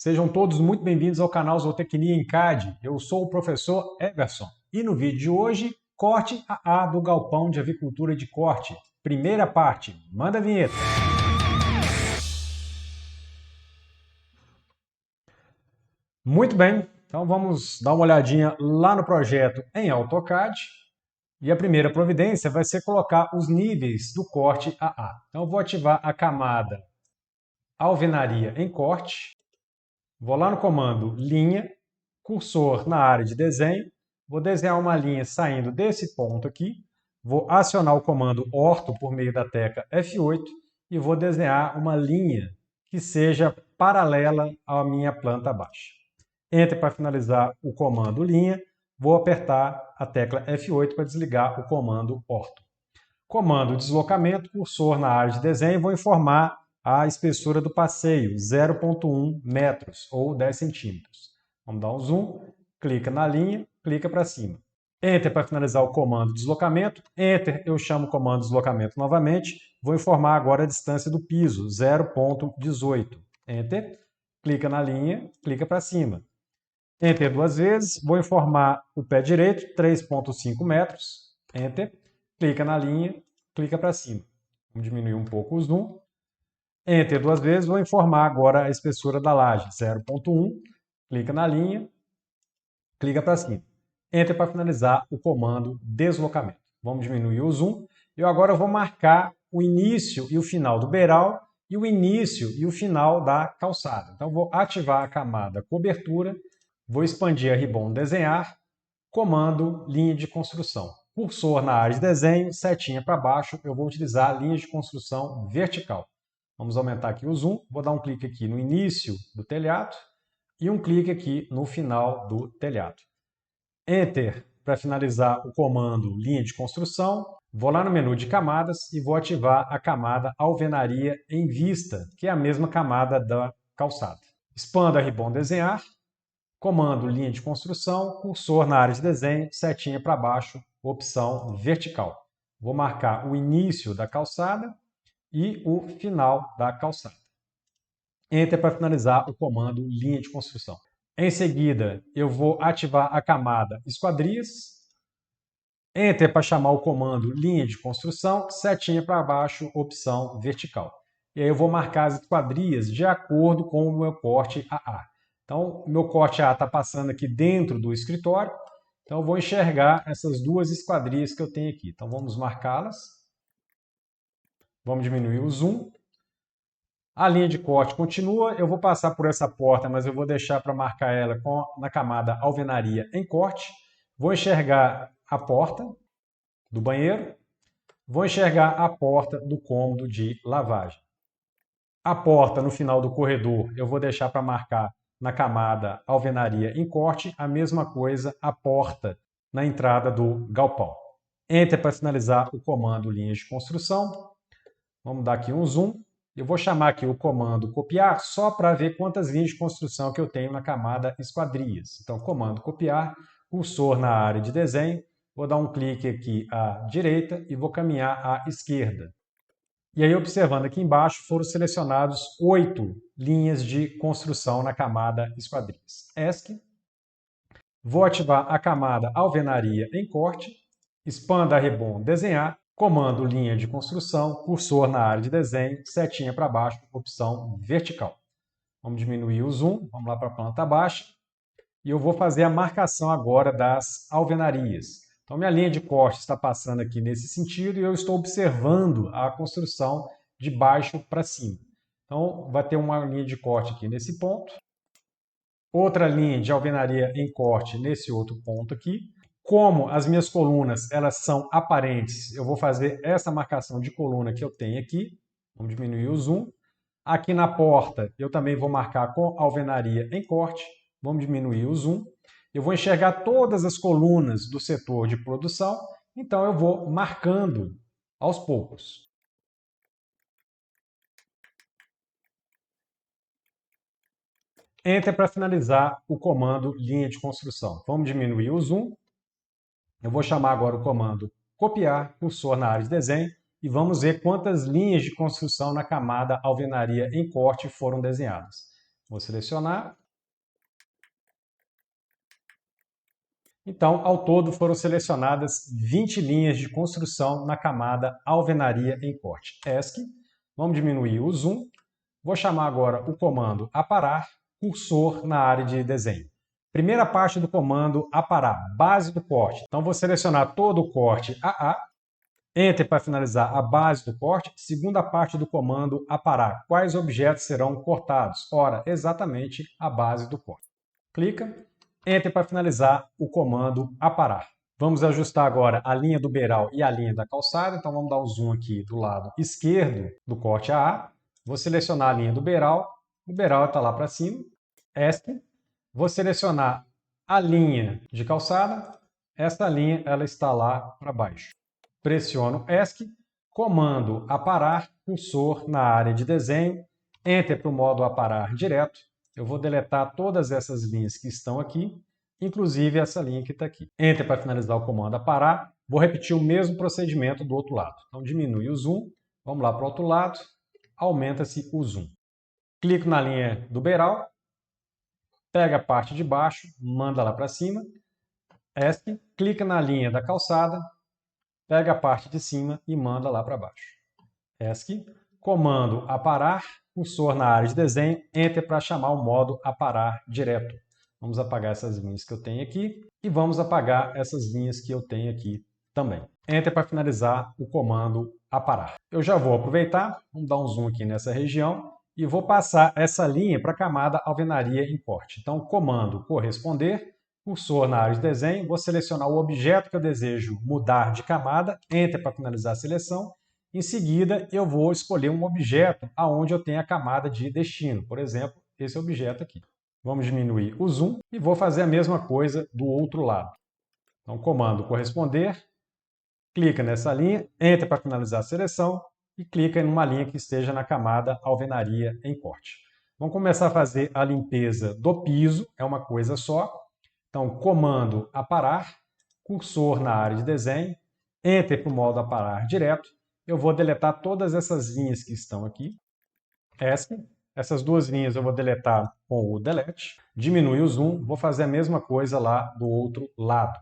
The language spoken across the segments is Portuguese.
Sejam todos muito bem-vindos ao canal Zootecnia em CAD. Eu sou o professor Everson e no vídeo de hoje, corte AA do galpão de avicultura de corte. Primeira parte, manda a vinheta. Muito bem, então vamos dar uma olhadinha lá no projeto em AutoCAD. E a primeira providência vai ser colocar os níveis do corte AA. Então eu vou ativar a camada alvenaria em corte. Vou lá no comando linha, cursor na área de desenho, vou desenhar uma linha saindo desse ponto aqui, vou acionar o comando orto por meio da tecla F8 e vou desenhar uma linha que seja paralela à minha planta abaixo. Enter para finalizar o comando linha, vou apertar a tecla F8 para desligar o comando orto. Comando deslocamento, cursor na área de desenho, vou informar a espessura do passeio, 0,1 metros ou 10 centímetros. Vamos dar um zoom, clica na linha, clica para cima. Enter para finalizar o comando deslocamento. Enter, eu chamo o comando deslocamento novamente. Vou informar agora a distância do piso, 0,18. Enter, clica na linha, clica para cima. Enter duas vezes, vou informar o pé direito, 3,5 metros. Enter, clica na linha, clica para cima. Vamos diminuir um pouco o zoom. Enter duas vezes, vou informar agora a espessura da laje, 0,1, clica na linha, clica para cima. Enter para finalizar o comando deslocamento. Vamos diminuir o zoom. Eu agora vou marcar o início e o final do beiral e o início e o final da calçada. Então vou ativar a camada cobertura, vou expandir a ribbon desenhar, comando linha de construção. Cursor na área de desenho, setinha para baixo, eu vou utilizar a linha de construção vertical. Vamos aumentar aqui o zoom, vou dar um clique aqui no início do telhado e um clique aqui no final do telhado. Enter para finalizar o comando linha de construção. Vou lá no menu de camadas e vou ativar a camada alvenaria em vista, que é a mesma camada da calçada. Expando a ribbon desenhar, comando linha de construção, cursor na área de desenho, setinha para baixo, opção vertical. Vou marcar o início da calçada e o final da calçada. Enter para finalizar o comando linha de construção. Em seguida, eu vou ativar a camada esquadrias. Enter para chamar o comando linha de construção, setinha para baixo, opção vertical. E aí eu vou marcar as esquadrias de acordo com o meu corte AA. Então, o meu corte AA está passando aqui dentro do escritório. Então, eu vou enxergar essas duas esquadrias que eu tenho aqui. Então, vamos marcá-las. Vamos diminuir o zoom. A linha de corte continua. Eu vou passar por essa porta, mas eu vou deixar para marcar ela na camada alvenaria em corte. Vou enxergar a porta do banheiro. Vou enxergar a porta do cômodo de lavagem. A porta no final do corredor eu vou deixar para marcar na camada alvenaria em corte. A mesma coisa a porta na entrada do galpão. Enter para finalizar o comando linha de construção. Vamos dar aqui um zoom. Eu vou chamar aqui o comando copiar só para ver quantas linhas de construção que eu tenho na camada esquadrias. Então, comando copiar, cursor na área de desenho, vou dar um clique aqui à direita e vou caminhar à esquerda. E aí, observando aqui embaixo, foram selecionados 8 linhas de construção na camada esquadrias. ESC. Vou ativar a camada alvenaria em corte, expanda a ribbon desenhar, comando linha de construção, cursor na área de desenho, setinha para baixo, opção vertical. Vamos diminuir o zoom, vamos lá para a planta baixa. E eu vou fazer a marcação agora das alvenarias. Então, minha linha de corte está passando aqui nesse sentido e eu estou observando a construção de baixo para cima. Então, vai ter uma linha de corte aqui nesse ponto. Outra linha de alvenaria em corte nesse outro ponto aqui. Como as minhas colunas elas são aparentes, eu vou fazer essa marcação de coluna que eu tenho aqui. Vamos diminuir o zoom. Aqui na porta eu também vou marcar com alvenaria em corte. Vamos diminuir o zoom. Eu vou enxergar todas as colunas do setor de produção, então eu vou marcando aos poucos. Enter para finalizar o comando linha de construção. Vamos diminuir o zoom. Eu vou chamar agora o comando copiar, cursor na área de desenho, e vamos ver quantas linhas de construção na camada alvenaria em corte foram desenhadas. Vou selecionar. Então, ao todo foram selecionadas 20 linhas de construção na camada alvenaria em corte ESC. Vamos diminuir o zoom. Vou chamar agora o comando aparar, cursor na área de desenho. Primeira parte do comando aparar, base do corte. Então, vou selecionar todo o corte AA. Enter para finalizar a base do corte. Segunda parte do comando aparar. Quais objetos serão cortados? Ora, exatamente a base do corte. Clica. Enter para finalizar o comando aparar. Vamos ajustar agora a linha do beiral e a linha da calçada. Então vamos dar um zoom aqui do lado esquerdo do corte AA. Vou selecionar a linha do beiral. O beiral está lá para cima. ESC. Vou selecionar a linha de calçada. Essa linha ela está lá para baixo. Pressiono ESC. Comando aparar, cursor na área de desenho. Enter para o modo aparar direto. Eu vou deletar todas essas linhas que estão aqui, inclusive essa linha que está aqui. Enter para finalizar o comando aparar. Vou repetir o mesmo procedimento do outro lado. Então, diminui o zoom. Vamos lá para o outro lado. Aumenta-se o zoom. Clico na linha do beiral. Pega a parte de baixo, manda lá para cima. ESC. Clica na linha da calçada. Pega a parte de cima e manda lá para baixo. ESC. Comando aparar. Cursor na área de desenho, Enter para chamar o modo aparar direto. Vamos apagar essas linhas que eu tenho aqui e vamos apagar essas linhas que eu tenho aqui também. Enter para finalizar o comando aparar. Eu já vou aproveitar, vamos dar um zoom aqui nessa região e vou passar essa linha para a camada alvenaria em corte. Então, comando corresponder, cursor na área de desenho, vou selecionar o objeto que eu desejo mudar de camada, Enter para finalizar a seleção. Em seguida, eu vou escolher um objeto onde eu tenho a camada de destino. Por exemplo, esse objeto aqui. Vamos diminuir o zoom e vou fazer a mesma coisa do outro lado. Então, comando corresponder, clica nessa linha, Enter para finalizar a seleção e clica em uma linha que esteja na camada alvenaria em corte. Vamos começar a fazer a limpeza do piso, é uma coisa só. Então, comando aparar, cursor na área de desenho, Enter para o modo aparar direto. Eu vou deletar todas essas linhas que estão aqui. ESC. Essas duas linhas eu vou deletar com o Delete. Diminui o zoom. Vou fazer a mesma coisa lá do outro lado.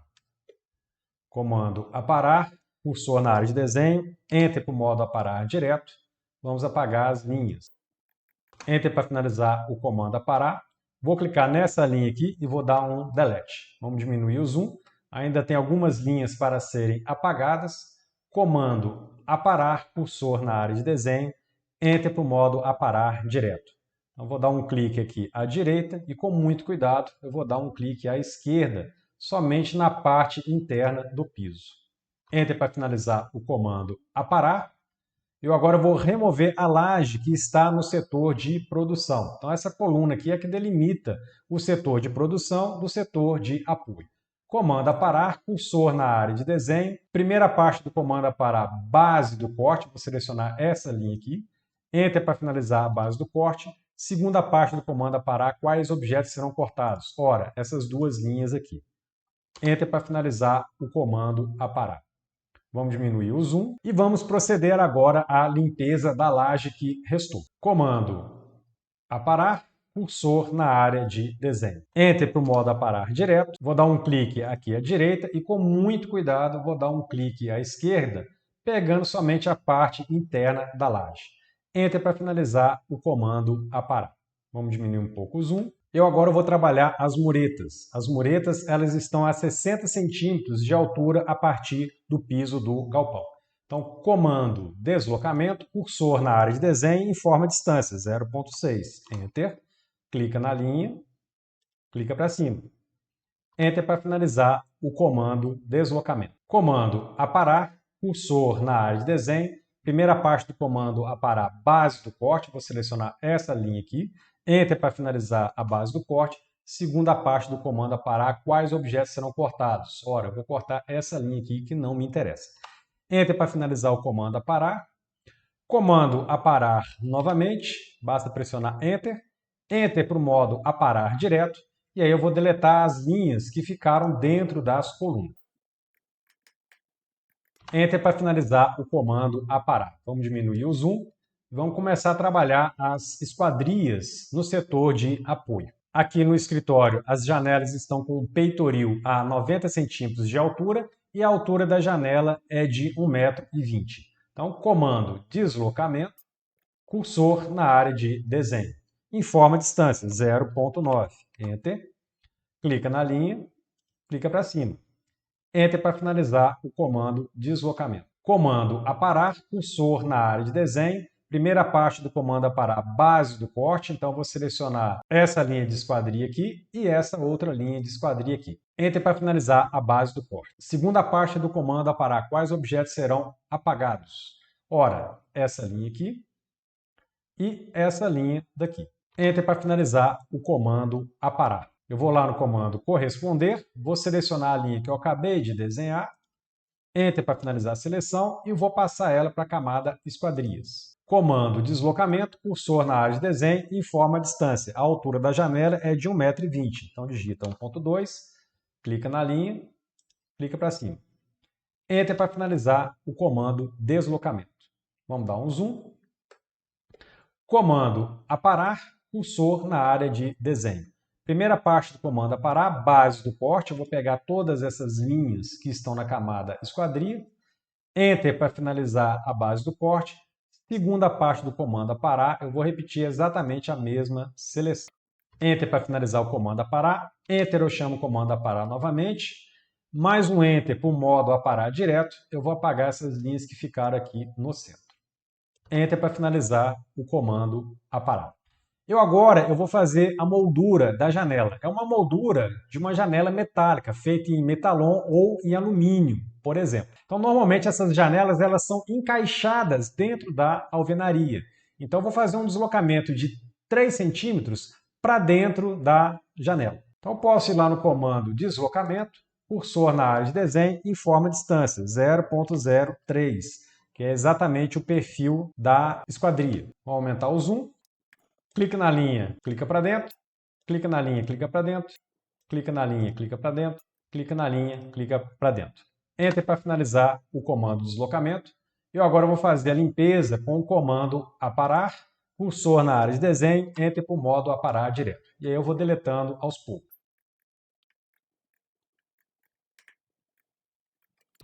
Comando aparar. Cursor na área de desenho. Enter para o modo aparar direto. Vamos apagar as linhas. Enter para finalizar o comando aparar. Vou clicar nessa linha aqui e vou dar um Delete. Vamos diminuir o zoom. Ainda tem algumas linhas para serem apagadas. Comando aparar, cursor na área de desenho, Enter para o modo aparar direto. Então, vou dar um clique aqui à direita e, com muito cuidado, eu vou dar um clique à esquerda, somente na parte interna do piso. Enter para finalizar o comando aparar. Eu agora vou remover a laje que está no setor de produção. Então, essa coluna aqui é que delimita o setor de produção do setor de apoio. Comando aparar, cursor na área de desenho. Primeira parte do comando aparar, base do corte. Vou selecionar essa linha aqui. Enter para finalizar a base do corte. Segunda parte do comando aparar, quais objetos serão cortados? Ora, essas duas linhas aqui. Enter para finalizar o comando aparar. Vamos diminuir o zoom e vamos proceder agora à limpeza da laje que restou. Comando aparar. Cursor na área de desenho. Enter para o modo aparar direto. Vou dar um clique aqui à direita e, com muito cuidado, vou dar um clique à esquerda, pegando somente a parte interna da laje. Enter para finalizar o comando aparar. Vamos diminuir um pouco o zoom. Eu agora vou trabalhar as muretas. As muretas elas estão a 60 centímetros de altura a partir do piso do galpão. Então, comando deslocamento, cursor na área de desenho, informa a distância, 0,6. Enter. Clica na linha, clica para cima. Enter para finalizar o comando deslocamento. Comando aparar, cursor na área de desenho. Primeira parte do comando aparar, base do corte. Vou selecionar essa linha aqui. Enter para finalizar a base do corte. Segunda parte do comando aparar, quais objetos serão cortados? Ora, eu vou cortar essa linha aqui que não me interessa. Enter para finalizar o comando aparar. Comando aparar novamente, basta pressionar Enter. Enter para o modo aparar direto, e aí eu vou deletar as linhas que ficaram dentro das colunas. Enter para finalizar o comando aparar. Vamos diminuir o zoom. Vamos começar a trabalhar as esquadrias no setor de apoio. Aqui no escritório, as janelas estão com o peitoril a 90 centímetros de altura e a altura da janela é de 1,20 m. Então, comando deslocamento, cursor na área de desenho. Informa a distância, 0,9. Enter. Clica na linha, clica para cima. Enter para finalizar o comando deslocamento. Comando aparar, cursor na área de desenho. Primeira parte do comando aparar, base do corte. Então, vou selecionar essa linha de esquadria aqui e essa outra linha de esquadria aqui. Enter para finalizar a base do corte. Segunda parte do comando aparar, quais objetos serão apagados? Ora, essa linha aqui e essa linha daqui. Enter para finalizar o comando aparar. Eu vou lá no comando corresponder, vou selecionar a linha que eu acabei de desenhar, Enter para finalizar a seleção e vou passar ela para a camada esquadrias. Comando deslocamento, cursor na área de desenho, informa a distância. A altura da janela é de 1,20 m. Então digita 1,2, clica na linha, clica para cima. Enter para finalizar o comando deslocamento. Vamos dar um zoom. Comando aparar, cursor na área de desenho. Primeira parte do comando aparar, base do corte, eu vou pegar todas essas linhas que estão na camada esquadria. Enter para finalizar a base do corte. Segunda parte do comando aparar, eu vou repetir exatamente a mesma seleção. Enter para finalizar o comando aparar. Enter eu chamo o comando aparar novamente. Mais um Enter para o modo aparar direto. Eu vou apagar essas linhas que ficaram aqui no centro. Enter para finalizar o comando aparar. Agora eu vou fazer a moldura da janela. É uma moldura de uma janela metálica, feita em metalon ou em alumínio, por exemplo. Então, normalmente essas janelas elas são encaixadas dentro da alvenaria. Então, eu vou fazer um deslocamento de 3 centímetros para dentro da janela. Então, eu posso ir lá no comando deslocamento, cursor na área de desenho, informa a distância, 0,03, que é exatamente o perfil da esquadria. Vou aumentar o zoom. Clica na linha, clica para dentro, clica na linha, clica para dentro, clica na linha, clica para dentro, clica na linha, clica para dentro. Enter para finalizar o comando deslocamento. Eu agora vou fazer a limpeza com o comando aparar, cursor na área de desenho, Enter para o modo aparar direto. E aí eu vou deletando aos poucos.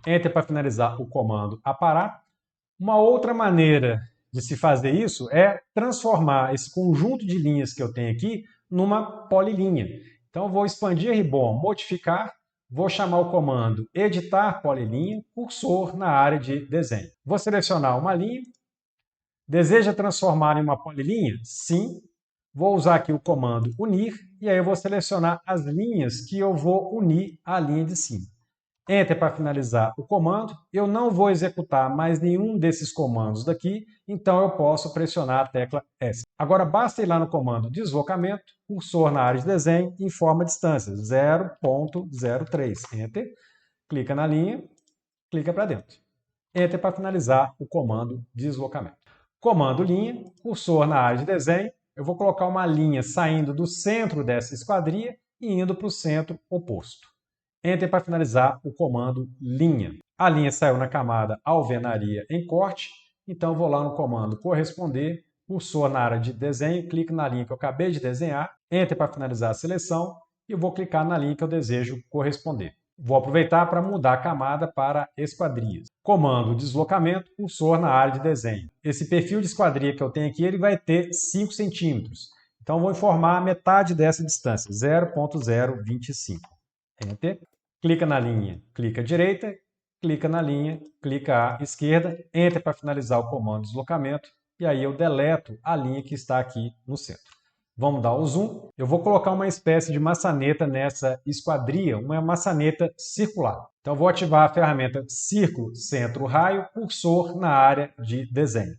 Enter para finalizar o comando aparar. Uma outra maneira de se fazer isso é transformar esse conjunto de linhas que eu tenho aqui numa polilinha. Então, eu vou expandir a ribbon, modificar, vou chamar o comando editar polilinha, cursor na área de desenho. Vou selecionar uma linha. Deseja transformar em uma polilinha? Sim. Vou usar aqui o comando unir e aí eu vou selecionar as linhas que eu vou unir à linha de cima. Enter para finalizar o comando. Eu não vou executar mais nenhum desses comandos daqui, então eu posso pressionar a tecla S. Agora basta ir lá no comando deslocamento, cursor na área de desenho, informa a distância, 0,03. Enter, clica na linha, clica para dentro. Enter para finalizar o comando deslocamento. Comando linha, cursor na área de desenho, eu vou colocar uma linha saindo do centro dessa esquadria e indo para o centro oposto. Enter para finalizar o comando linha. A linha saiu na camada alvenaria em corte, então vou lá no comando corresponder, cursor na área de desenho, clico na linha que eu acabei de desenhar, Enter para finalizar a seleção e vou clicar na linha que eu desejo corresponder. Vou aproveitar para mudar a camada para esquadrias. Comando deslocamento, cursor na área de desenho. Esse perfil de esquadria que eu tenho aqui ele vai ter 5 centímetros. Então vou informar metade dessa distância, 0,025. Enter. Clica na linha, clica à direita, clica na linha, clica à esquerda, Enter para finalizar o comando deslocamento e aí eu deleto a linha que está aqui no centro. Vamos dar o zoom. Eu vou colocar uma espécie de maçaneta nessa esquadria, uma maçaneta circular. Então vou ativar a ferramenta Círculo Centro Raio, cursor na área de desenho.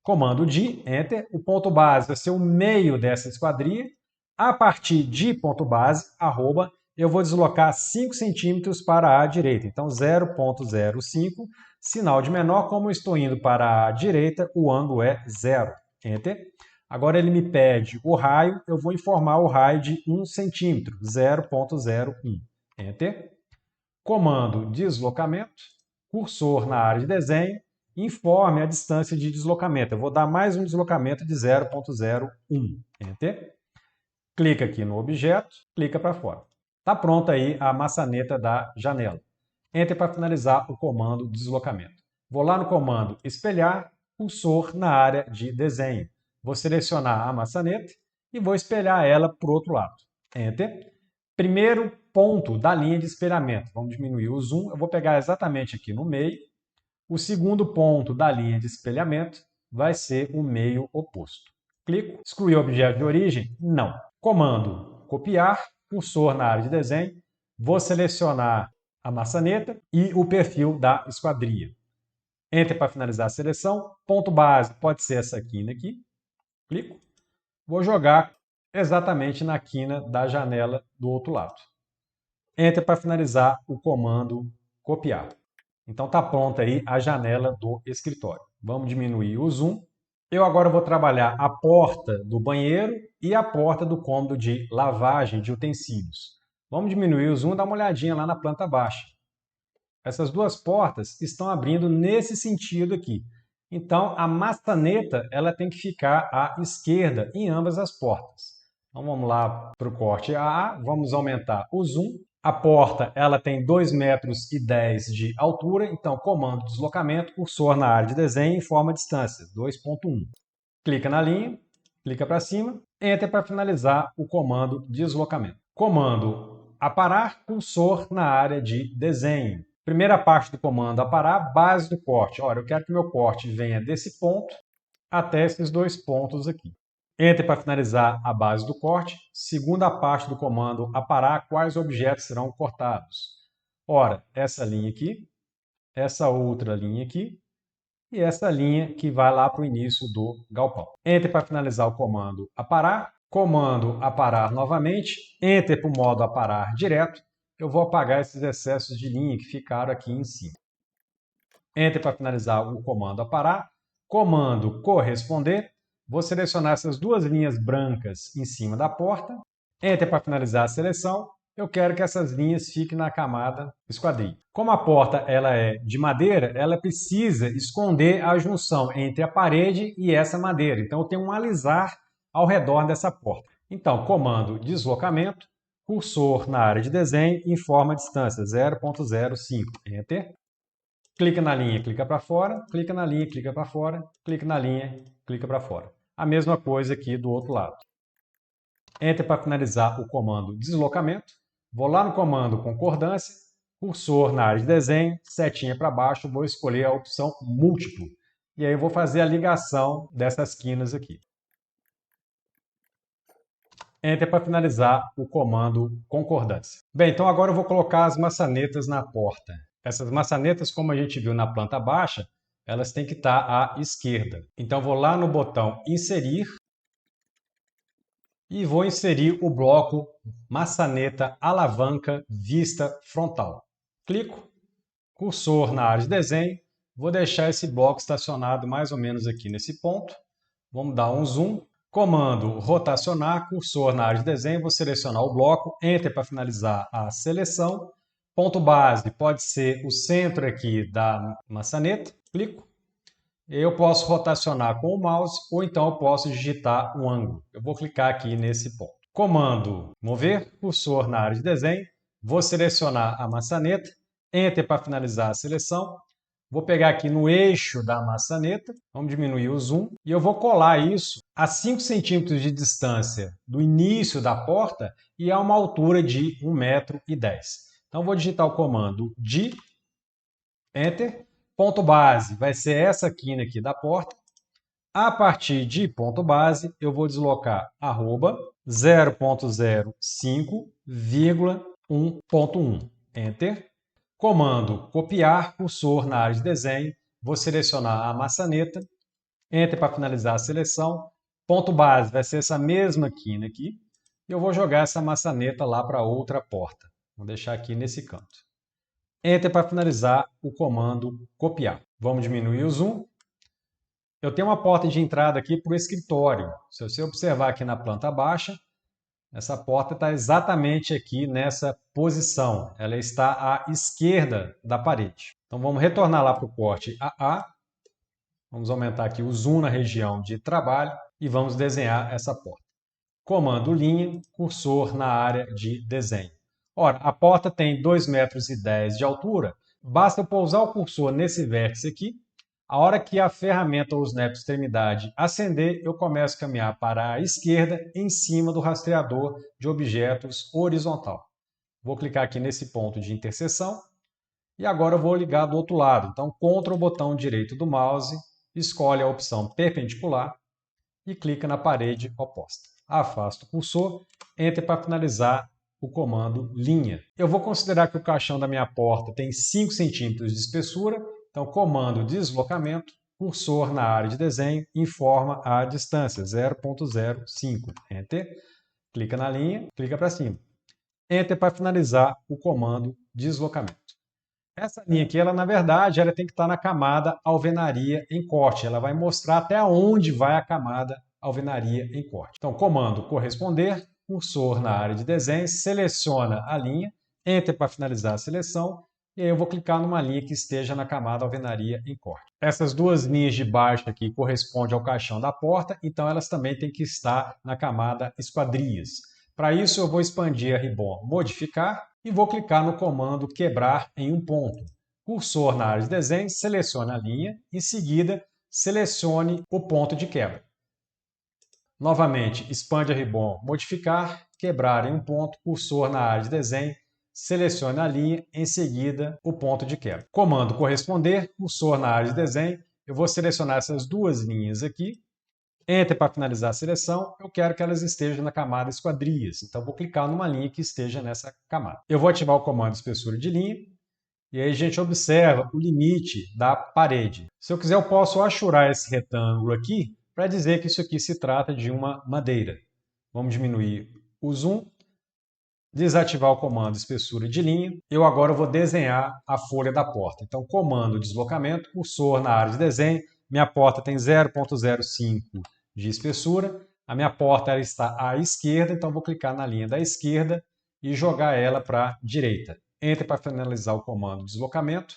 Comando D, Enter. O ponto base vai ser o meio dessa esquadria. A partir de ponto base, arroba, eu vou deslocar 5 centímetros para a direita. Então, 0,05, sinal de menor, como eu estou indo para a direita, o ângulo é 0. Enter. Agora ele me pede o raio, eu vou informar o raio de 1 centímetro, 0,01. Enter. Comando deslocamento, cursor na área de desenho, informe a distância de deslocamento. Eu vou dar mais um deslocamento de 0,01. Enter. Clica aqui no objeto, clica para fora. Está pronta aí a maçaneta da janela. Enter para finalizar o comando deslocamento. Vou lá no comando espelhar, cursor na área de desenho. Vou selecionar a maçaneta e vou espelhar ela para o outro lado. Enter. Primeiro ponto da linha de espelhamento. Vamos diminuir o zoom. Eu vou pegar exatamente aqui no meio. O segundo ponto da linha de espelhamento vai ser o meio oposto. Clico. Excluir o objeto de origem? Não. Comando copiar, cursor na área de desenho. Vou selecionar a maçaneta e o perfil da esquadria. Enter para finalizar a seleção. Ponto base pode ser essa quina aqui. Clico. Vou jogar exatamente na quina da janela do outro lado. Enter para finalizar o comando copiar. Então está pronta aí a janela do escritório. Vamos diminuir o zoom. Eu agora vou trabalhar a porta do banheiro e a porta do cômodo de lavagem de utensílios. Vamos diminuir o zoom e dar uma olhadinha lá na planta baixa. Essas duas portas estão abrindo nesse sentido aqui. Então, a maçaneta ela tem que ficar à esquerda em ambas as portas. Então, vamos lá para o corte AA, vamos aumentar o zoom. A porta ela tem 2,10 metros de altura, então comando deslocamento, cursor na área de desenho, informa a distância, 2,1. Clica na linha, clica para cima, Enter para finalizar o comando deslocamento. Comando aparar, cursor na área de desenho. Primeira parte do comando aparar, base do corte. Olha, eu quero que meu corte venha desse ponto até esses dois pontos aqui. Enter para finalizar a base do corte. Segunda parte do comando aparar, quais objetos serão cortados. Ora, essa linha aqui, essa outra linha aqui e essa linha que vai lá para o início do galpão. Enter para finalizar o comando aparar. Comando aparar novamente. Enter para o modo aparar direto. Eu vou apagar esses excessos de linha que ficaram aqui em cima. Enter para finalizar o comando aparar. Comando corresponder. Vou selecionar essas duas linhas brancas em cima da porta. Enter para finalizar a seleção. Eu quero que essas linhas fiquem na camada esquadria. Como a porta ela é de madeira, ela precisa esconder a junção entre a parede e essa madeira. Então eu tenho um alisar ao redor dessa porta. Então, comando deslocamento, cursor na área de desenho, informa a distância, 0,05. Enter. Clica na linha, clica para fora, clica na linha, clica para fora, clica na linha, clica para fora. A mesma coisa aqui do outro lado. Enter para finalizar o comando deslocamento. Vou lá no comando concordância, cursor na área de desenho, setinha para baixo, vou escolher a opção múltiplo. E aí eu vou fazer a ligação dessas quinas aqui. Enter para finalizar o comando concordância. Bem, então agora eu vou colocar as maçanetas na porta. Essas maçanetas, como a gente viu na planta baixa, elas têm que estar à esquerda. Então vou lá no botão inserir e vou inserir o bloco maçaneta alavanca vista frontal. Clico, cursor na área de desenho, vou deixar esse bloco estacionado mais ou menos aqui nesse ponto. Vamos dar um zoom. Comando rotacionar, cursor na área de desenho, vou selecionar o bloco, Enter para finalizar a seleção. Ponto base pode ser o centro aqui da maçaneta, clico. Eu posso rotacionar com o mouse ou então eu posso digitar um ângulo. Eu vou clicar aqui nesse ponto. Comando mover, cursor na área de desenho, vou selecionar a maçaneta, Enter para finalizar a seleção. Vou pegar aqui no eixo da maçaneta, vamos diminuir o zoom, e eu vou colar isso a 5 centímetros de distância do início da porta e a uma altura de 1,10 metro. Então, vou digitar o comando de Enter. Ponto base vai ser essa quina aqui da porta. A partir de ponto base, eu vou deslocar arroba 0,05,1.1. Enter. Comando copiar, cursor na área de desenho, vou selecionar a maçaneta, Enter para finalizar a seleção, ponto base vai ser essa mesma quina aqui, e eu vou jogar essa maçaneta lá para outra porta. Vou deixar aqui nesse canto. Enter para finalizar o comando copiar. Vamos diminuir o zoom. Eu tenho uma porta de entrada aqui para o escritório. Se você observar aqui na planta baixa, essa porta está exatamente aqui nessa posição. Ela está à esquerda da parede. Então vamos retornar lá para o corte AA. Vamos aumentar aqui o zoom na região de trabalho e vamos desenhar essa porta. Comando linha, cursor na área de desenho. Ora, a porta tem 2,10 metros de altura, basta eu pousar o cursor nesse vértice aqui. A hora que a ferramenta ou snap extremidade acender, eu começo a caminhar para a esquerda em cima do rastreador de objetos horizontal. Vou clicar aqui nesse ponto de interseção e agora eu vou ligar do outro lado. Então, Ctrl botão direito do mouse, escolhe a opção perpendicular e clica na parede oposta. Afasta o cursor, Enter para finalizar o comando linha. Eu vou considerar que o caixão da minha porta tem 5 centímetros de espessura, então comando deslocamento, cursor na área de desenho, informa a distância, 0,05. Enter, clica na linha, clica para cima. Enter para finalizar o comando deslocamento. Essa linha aqui, ela na verdade, ela tem que estar na camada alvenaria em corte. Ela vai mostrar até onde vai a camada alvenaria em corte. Então, comando corresponder, cursor na área de desenho, seleciona a linha, Enter para finalizar a seleção, e aí eu vou clicar numa linha que esteja na camada alvenaria em corte. Essas duas linhas de baixo aqui correspondem ao caixão da porta, então elas também têm que estar na camada esquadrias. Para isso, eu vou expandir a ribbon modificar e vou clicar no comando quebrar em um ponto. Cursor na área de desenho, selecione a linha, em seguida selecione o ponto de quebra. Novamente, expande a ribbon modificar, quebrar em um ponto, cursor na área de desenho, selecione a linha, em seguida o ponto de quebra. Comando corresponder, cursor na área de desenho, eu vou selecionar essas duas linhas aqui, Enter para finalizar a seleção, eu quero que elas estejam na camada esquadrias, então vou clicar numa linha que esteja nessa camada. Eu vou ativar o comando espessura de linha, e aí a gente observa o limite da parede. Se eu quiser, eu posso achurar esse retângulo aqui, para dizer que isso aqui se trata de uma madeira. Vamos diminuir o zoom, desativar o comando espessura de linha. Eu agora vou desenhar a folha da porta. Então, comando deslocamento, cursor na área de desenho. Minha porta tem 0,05 de espessura. A minha porta ela está à esquerda, então vou clicar na linha da esquerda e jogar ela para a direita. Enter para finalizar o comando deslocamento.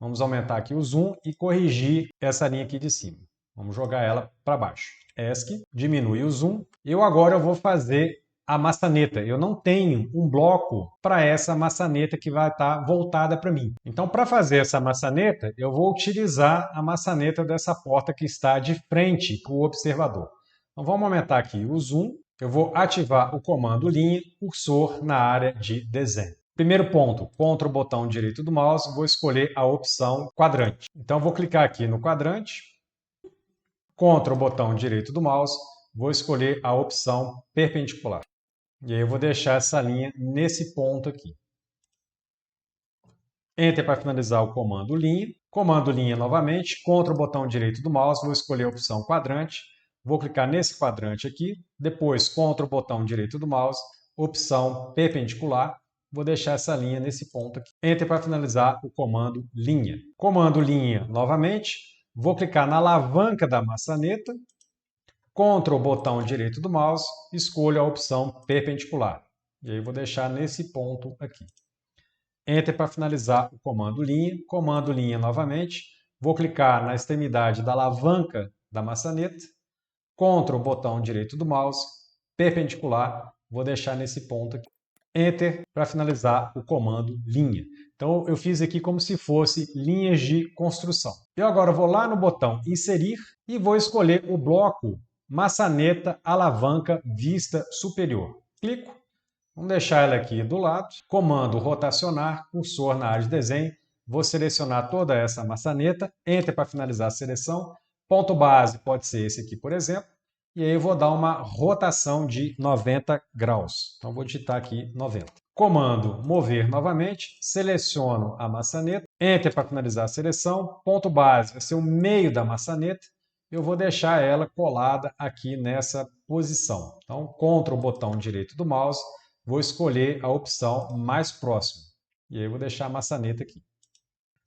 Vamos aumentar aqui o zoom e corrigir essa linha aqui de cima. Vamos jogar ela para baixo. ESC, diminui o zoom. Agora eu vou fazer a maçaneta. Eu não tenho um bloco para essa maçaneta que vai estar voltada para mim. Então, para fazer essa maçaneta, eu vou utilizar a maçaneta dessa porta que está de frente para o observador. Então, vamos aumentar aqui o zoom. Eu vou ativar o comando linha, cursor na área de desenho. Primeiro ponto, Ctrl botão direito do mouse, vou escolher a opção quadrante. Então, vou clicar aqui no quadrante, Ctrl botão direito do mouse, vou escolher a opção perpendicular. E aí eu vou deixar essa linha nesse ponto aqui. Enter para finalizar o comando linha. Comando linha novamente, Ctrl botão direito do mouse, vou escolher a opção quadrante. Vou clicar nesse quadrante aqui, depois Ctrl botão direito do mouse, opção perpendicular. Vou deixar essa linha nesse ponto aqui. Enter para finalizar o comando linha. Comando linha novamente, vou clicar na alavanca da maçaneta, Ctrl botão direito do mouse, escolho a opção perpendicular. E aí vou deixar nesse ponto aqui. Enter para finalizar o comando linha novamente. Vou clicar na extremidade da alavanca da maçaneta, Ctrl botão direito do mouse, perpendicular, vou deixar nesse ponto aqui. Enter para finalizar o comando linha. Então eu fiz aqui como se fosse linhas de construção. Eu agora vou lá no botão inserir e vou escolher o bloco maçaneta, alavanca, vista superior. Clico, vamos deixar ela aqui do lado. Comando rotacionar, cursor na área de desenho. Vou selecionar toda essa maçaneta. Enter para finalizar a seleção. Ponto base pode ser esse aqui, por exemplo. E aí eu vou dar uma rotação de 90 graus. Então vou digitar aqui 90. Comando mover novamente. Seleciono a maçaneta. Enter para finalizar a seleção. Ponto base vai ser o meio da maçaneta. Eu vou deixar ela colada aqui nessa posição. Então, Ctrl botão direito do mouse, vou escolher a opção mais próxima. E aí eu vou deixar a maçaneta aqui.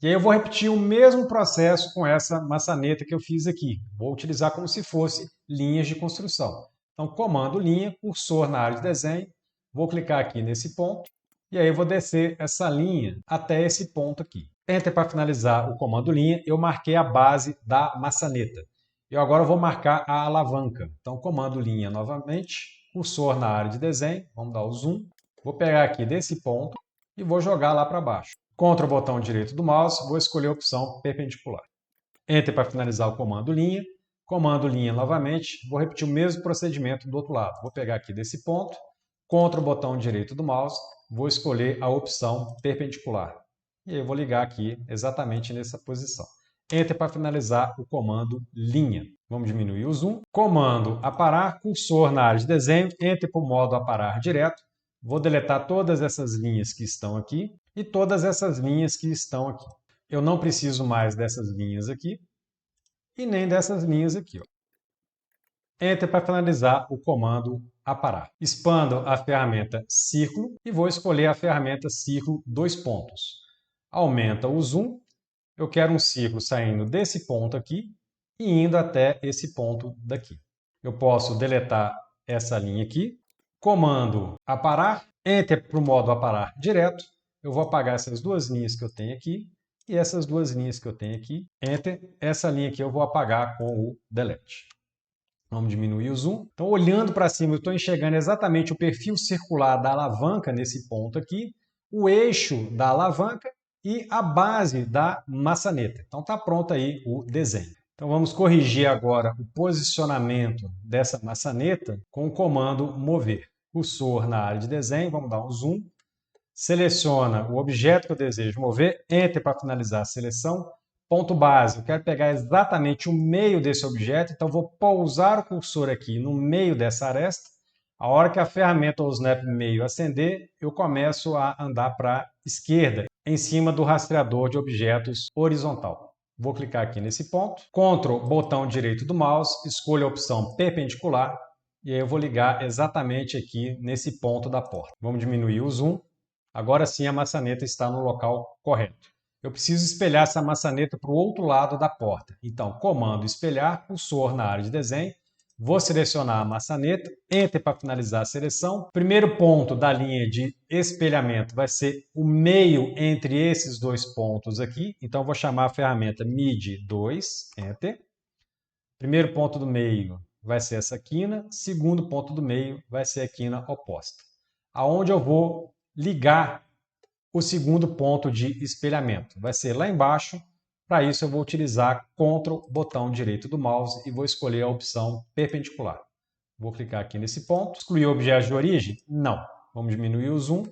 E aí eu vou repetir o mesmo processo com essa maçaneta que eu fiz aqui. Vou utilizar como se fosse linhas de construção. Então, comando linha, cursor na área de desenho, vou clicar aqui nesse ponto, e aí eu vou descer essa linha até esse ponto aqui. Enter para finalizar o comando linha. Eu marquei a base da maçaneta. Eu agora vou marcar a alavanca. Então, comando linha novamente, cursor na área de desenho, vamos dar o zoom. Vou pegar aqui desse ponto e vou jogar lá para baixo. Contra o botão direito do mouse, vou escolher a opção perpendicular. Enter para finalizar o comando linha. Comando linha novamente, vou repetir o mesmo procedimento do outro lado. Vou pegar aqui desse ponto, contra o botão direito do mouse, vou escolher a opção perpendicular. E aí eu vou ligar aqui exatamente nessa posição. Enter para finalizar o comando linha. Vamos diminuir o zoom. Comando aparar, cursor na área de desenho, Enter para o modo aparar direto. Vou deletar todas essas linhas que estão aqui e todas essas linhas que estão aqui. Eu não preciso mais dessas linhas aqui e nem dessas linhas aqui. Enter para finalizar o comando aparar. Expando a ferramenta círculo e vou escolher a ferramenta círculo 2 pontos. Aumenta o zoom. Eu quero um círculo saindo desse ponto aqui e indo até esse ponto daqui. Eu posso deletar essa linha aqui. Comando aparar. Enter para o modo aparar direto. Eu vou apagar essas duas linhas que eu tenho aqui e essas duas linhas que eu tenho aqui. Enter. Essa linha aqui eu vou apagar com o delete. Vamos diminuir o zoom. Então, olhando para cima, eu estou enxergando exatamente o perfil circular da alavanca nesse ponto aqui, o eixo da alavanca e a base da maçaneta. Então, está pronto aí o desenho. Então, vamos corrigir agora o posicionamento dessa maçaneta com o comando mover. Cursor na área de desenho, vamos dar um zoom. Seleciona o objeto que eu desejo mover, Enter para finalizar a seleção. Ponto base, eu quero pegar exatamente o meio desse objeto, então vou pousar o cursor aqui no meio dessa aresta. A hora que a ferramenta ou o snap meio acender, eu começo a andar para a esquerda, em cima do rastreador de objetos horizontal. Vou clicar aqui nesse ponto, Ctrl, botão direito do mouse, escolho a opção perpendicular, e aí eu vou ligar exatamente aqui nesse ponto da porta. Vamos diminuir o zoom. Agora sim a maçaneta está no local correto. Eu preciso espelhar essa maçaneta para o outro lado da porta. Então, comando espelhar, cursor na área de desenho, vou selecionar a maçaneta, Enter para finalizar a seleção. Primeiro ponto da linha de espelhamento vai ser o meio entre esses dois pontos aqui. Então, vou chamar a ferramenta MID2, Enter. Primeiro ponto do meio vai ser essa quina, segundo ponto do meio vai ser a quina oposta. Aonde eu vou ligar o segundo ponto de espelhamento. Vai ser lá embaixo. Para isso eu vou utilizar Ctrl, botão direito do mouse e vou escolher a opção perpendicular. Vou clicar aqui nesse ponto. Excluir o objeto de origem? Não. Vamos diminuir o zoom.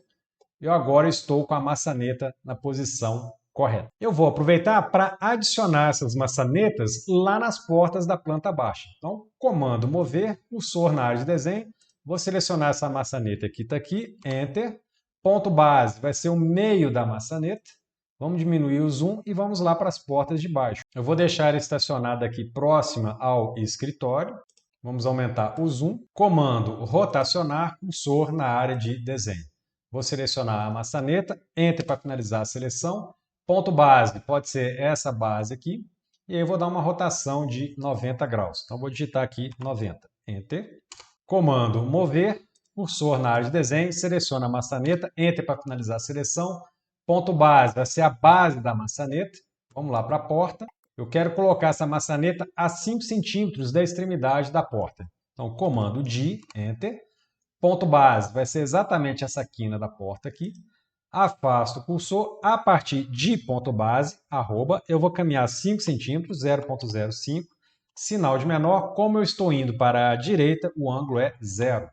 Eu agora estou com a maçaneta na posição correta. Eu vou aproveitar para adicionar essas maçanetas lá nas portas da planta baixa. Então, comando mover, cursor na área de desenho. Vou selecionar essa maçaneta que está aqui, Enter. Ponto base vai ser o meio da maçaneta. Vamos diminuir o zoom e vamos lá para as portas de baixo. Eu vou deixar ela estacionada aqui próxima ao escritório. Vamos aumentar o zoom. Comando rotacionar, cursor na área de desenho. Vou selecionar a maçaneta, Enter para finalizar a seleção. Ponto base pode ser essa base aqui. E aí eu vou dar uma rotação de 90 graus. Então vou digitar aqui 90. Enter. Comando mover. Cursor na área de desenho, seleciona a maçaneta, Enter para finalizar a seleção. Ponto base vai ser a base da maçaneta. Vamos lá para a porta. Eu quero colocar essa maçaneta a 5 centímetros da extremidade da porta. Então, comando D, Enter. Ponto base vai ser exatamente essa quina da porta aqui. Afasto o cursor. A partir de ponto base, arroba, eu vou caminhar 5 centímetros, 0,05. Sinal de menor, como eu estou indo para a direita, o ângulo é 0.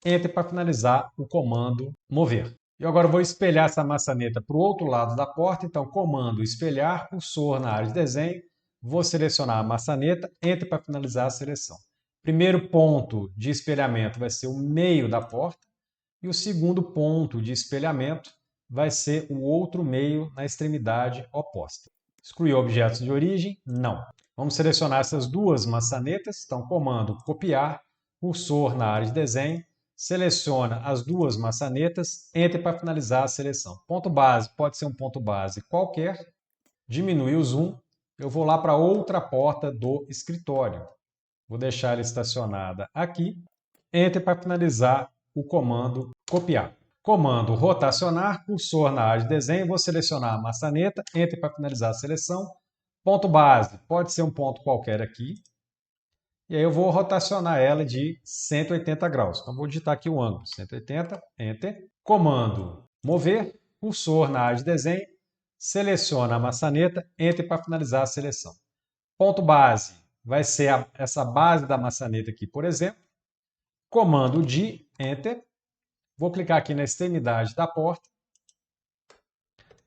Enter para finalizar o comando mover. Eu agora vou espelhar essa maçaneta para o outro lado da porta, então comando espelhar, cursor na área de desenho, vou selecionar a maçaneta, Enter para finalizar a seleção. Primeiro ponto de espelhamento vai ser o meio da porta e o segundo ponto de espelhamento vai ser o outro meio na extremidade oposta. Excluir objetos de origem? Não. Vamos selecionar essas duas maçanetas, então comando copiar, cursor na área de desenho, seleciona as duas maçanetas, Enter para finalizar a seleção. Ponto base pode ser um ponto base qualquer, diminui o zoom, eu vou lá para outra porta do escritório. Vou deixar ela estacionada aqui, Enter para finalizar o comando copiar. Comando rotacionar, cursor na área de desenho, vou selecionar a maçaneta, Enter para finalizar a seleção. Ponto base, pode ser um ponto qualquer aqui. E aí eu vou rotacionar ela de 180 graus. Então vou digitar aqui o ângulo, 180, Enter. Comando mover, cursor na área de desenho, seleciona a maçaneta, Enter para finalizar a seleção. Ponto base, vai ser essa base da maçaneta aqui, por exemplo. Comando D, Enter. Vou clicar aqui na extremidade da porta.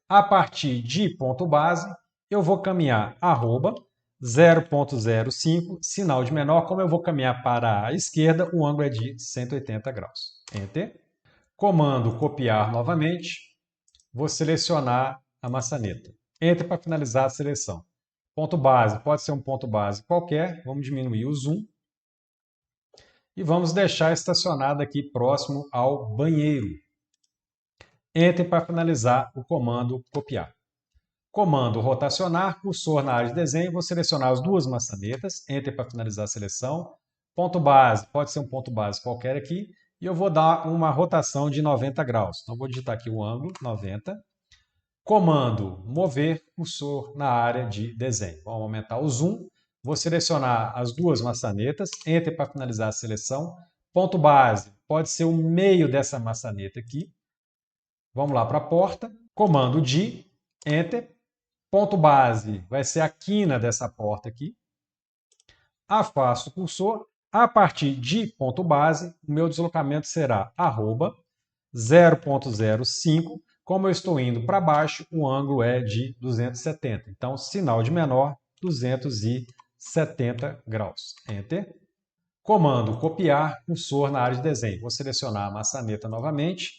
A partir de ponto base, eu vou caminhar arroba 0,05, sinal de menor. Como eu vou caminhar para a esquerda, o ângulo é de 180 graus. Enter. Comando copiar novamente. Vou selecionar a maçaneta. Enter para finalizar a seleção. Ponto base, pode ser um ponto base qualquer. Vamos diminuir o zoom. E vamos deixar estacionado aqui próximo ao banheiro. Enter para finalizar o comando copiar. Comando rotacionar, cursor na área de desenho, vou selecionar as duas maçanetas, Enter para finalizar a seleção. Ponto base, pode ser um ponto base qualquer aqui, e eu vou dar uma rotação de 90 graus. Então vou digitar aqui o ângulo, 90. Comando mover, cursor na área de desenho. Vamos aumentar o zoom. Vou selecionar as duas maçanetas, Enter para finalizar a seleção. Ponto base, pode ser o meio dessa maçaneta aqui. Vamos lá para a porta. Comando D, Enter. Ponto base, vai ser a quina dessa porta aqui. Afasto o cursor. A partir de ponto base, o meu deslocamento será arroba 0,05. Como eu estou indo para baixo, o ângulo é de 270. Então, sinal de menor, 270 graus. Enter. Comando copiar, cursor na área de desenho. Vou selecionar a maçaneta novamente.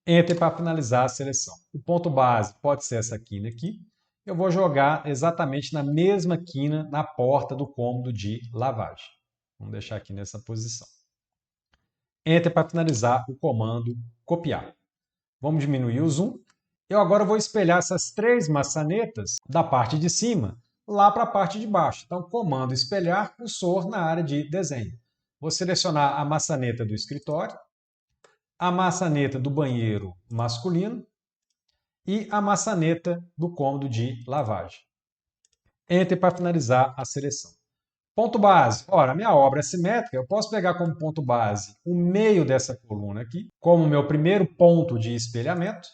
Enter para finalizar a seleção. O ponto base pode ser essa quina aqui. Eu vou jogar exatamente na mesma quina na porta do cômodo de lavagem. Vamos deixar aqui nessa posição. Enter para finalizar o comando copiar. Vamos diminuir o zoom. Eu agora vou espelhar essas três maçanetas da parte de cima lá para a parte de baixo. Então, comando espelhar, cursor na área de desenho. Vou selecionar a maçaneta do escritório, a maçaneta do banheiro masculino e a maçaneta do cômodo de lavagem. Enter para finalizar a seleção. Ponto base. Ora, a minha obra é simétrica, eu posso pegar como ponto base o meio dessa coluna aqui, como meu primeiro ponto de espelhamento.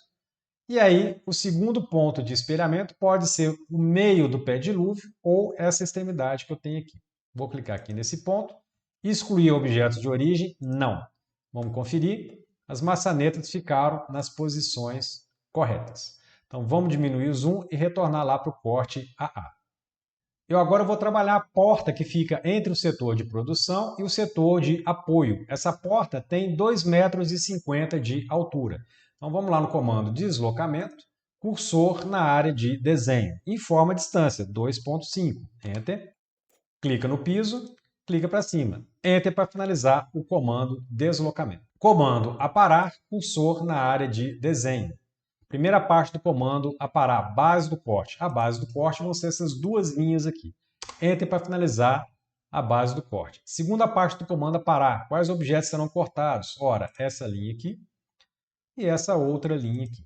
E aí, o segundo ponto de espelhamento pode ser o meio do pé dilúvio ou essa extremidade que eu tenho aqui. Vou clicar aqui nesse ponto. Excluir objetos de origem? Não. Vamos conferir. As maçanetas ficaram nas posições corretas. Então, vamos diminuir o zoom e retornar lá para o corte AA. Eu agora vou trabalhar a porta que fica entre o setor de produção e o setor de apoio. Essa porta tem 2,50 m de altura. Então vamos lá no comando deslocamento, cursor na área de desenho. Informa a distância, 2,5. Enter. Clica no piso, clica para cima. Enter para finalizar o comando deslocamento. Comando aparar, cursor na área de desenho. Primeira parte do comando, aparar, base do corte. A base do corte vão ser essas duas linhas aqui. Enter para finalizar a base do corte. Segunda parte do comando, aparar. Quais objetos serão cortados? Ora, essa linha aqui e essa outra linha aqui.